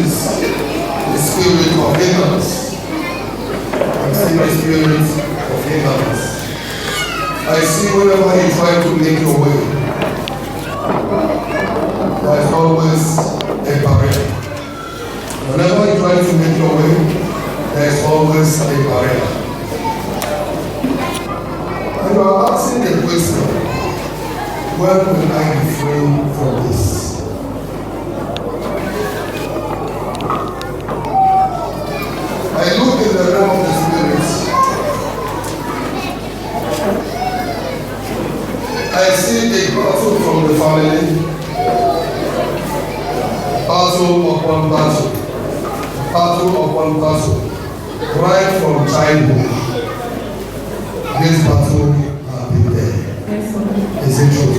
notice the spirit of ignorance. I see the spirit of ignorance. I see whenever you try to make your way, there is always a barrier. Whenever you try to make your way, there is always a barrier. And you are asking the question, when will I be free from this? I look in the realm of the spirits. I see a battle from the family, battle upon battle, battle upon battle, right from childhood. This battle has been there. Is it true?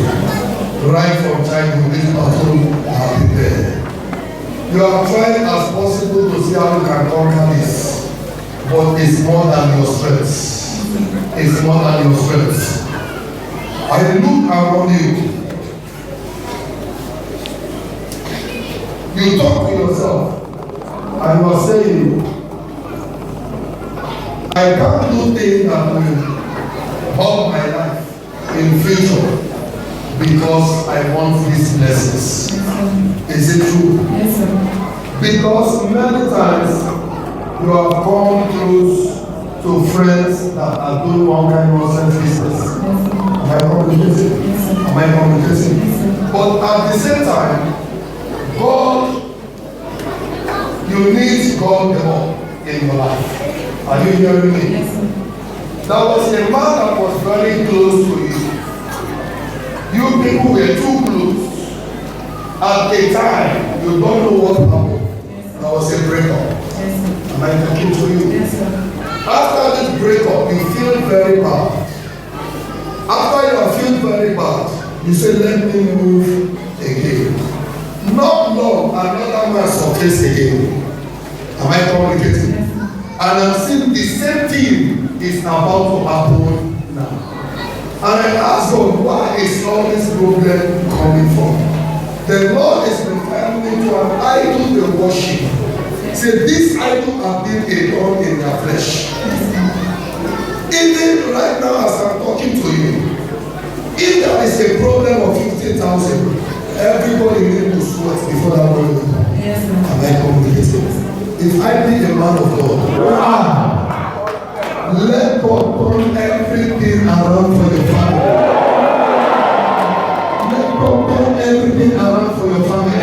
Right from childhood, this battle has been there. You have tried as possible to see how you can conquer this, but it's more than your strength. It's more than your strength. I look around you. You talk to yourself, and you are saying, I can't do things that will help my life in future because I want these blessings. Is it true? Yes, sir. Because many times you have come close to friends that are doing all kind of nonsense business. Am I communicating? Yes, sir. Am I communicating? Yes, sir. But at the same time, God, you need God the more in your life. Are you hearing me? Yes, sir. There was a man that was very close to you. You people were too close. At the time, you don't know what happened. Yes, There was a breakup. Yes, sir. Am I talking to you? Yes, sir. After this breakup, you feel very bad. After you feel very bad, you say, let me move again. Not long, another man surfaces again. Am I communicating? Yes, sir. And I'm seeing the same thing is about to happen now. And I ask God, why is all this problem coming from? The Lord is referring me to an idol they worship. Say, this idol have been a thorn in their flesh. Even right now as I'm talking to you, if there is a problem of 50,000, everybody needs to sweat before that money will come. Yes, sir. Am I communicating? If I be a man of God, let God turn everything around for your family. Let God turn everything around for your family.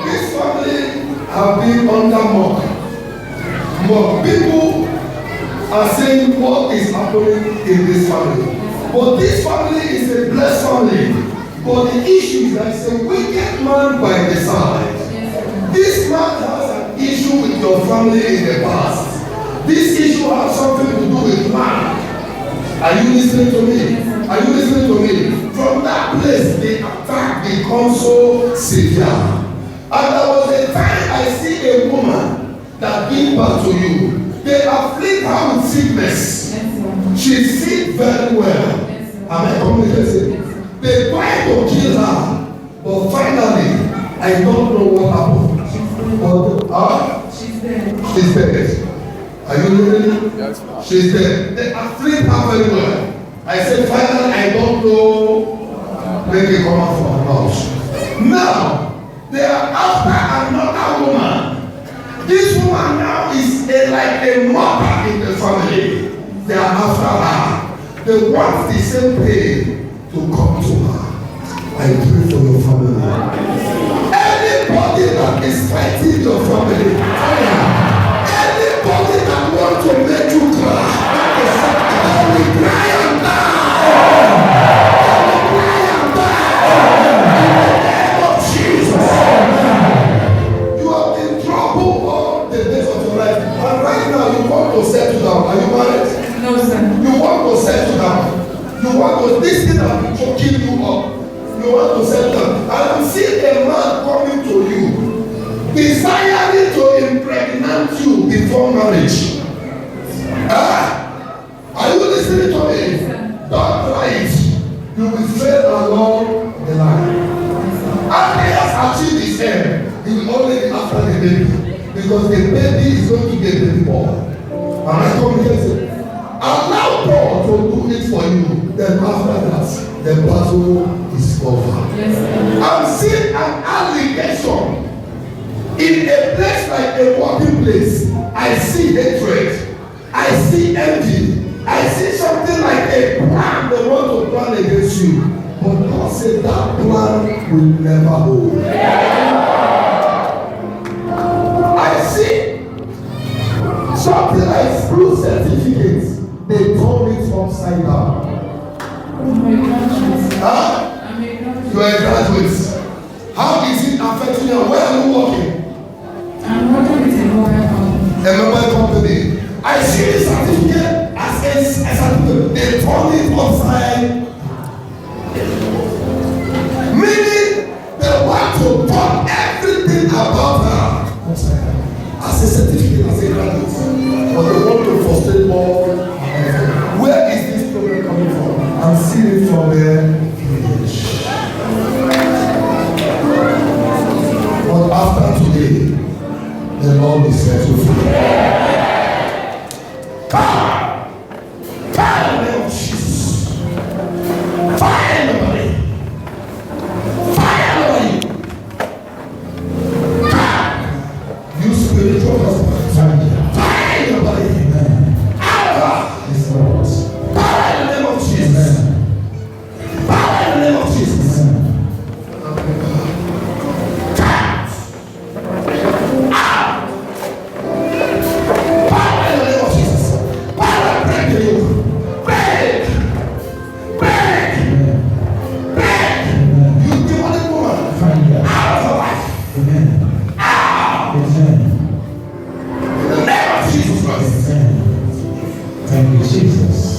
This family have been under mock. People are saying what is happening in this family. But this family is a blessed family. But the issue is that it's a wicked man by the side. This man has an issue with your family in the past. This issue has something to do with man. Are you listening to me? Are you listening to me? From that place, the attack becomes so severe. And there was a time I see a woman that gave birth to you. They afflict her with sickness. She sick very well. Am I communicating? They tried to kill her, but finally, I don't know what happened. But She's dead. she's dead. Are you listening? Yes, ma'am. She's dead. They afflict her very well. I said, finally, I don't know. Make it come out from her mouth. Now, they are after another woman. This woman now is like a mother in the family. They are after her. They want the same pain to come to her. I pray for your family. Anybody that is fighting your family, anybody that wants to make you cry, I will cry and die. I will cry and die. In the name of Jesus. You have been troubled all the days of your life, and right now you want to settle down. Are you married? No, sir. You want to settle down. You want to, this thing that will choking you up. You want to settle down. And I'm seeing a man coming to you, desiring to impregnate you before marriage. Are you listening to me? Don't try it. You will fail along the line. And he has achieved his his end, he will only be after the baby. Because the baby is going to be a baby boy. And I come here and say, allow God to do it for you. Then after that, the battle is over. Yes, I'm seeing an allegation in a place like a working place. I see hatred. I see envy. I see something like a plan they want to plan against you. But God said that plan will never hold. I see something like school certificates. They turn it upside down. Huh? You are a graduate. How is it affecting you? Where are you working? I'm working with a mobile company. A mobile company. I see the certificate as a certificate. They turn it upside. Meaning they want to turn everything about her upside down. As a certificate, as a graduate. But they want to frustrate more. Where is this problem coming from? I'm seeing it from the village. But after today, the Lord will set you free. Fire! Fire in the name of Jesus. Fire in the body. Fire in the body. Fire! You spiritual husband. Fire in the body. Out of her. Power in the name of Jesus. Power in the name of Jesus. Thank you, Jesus.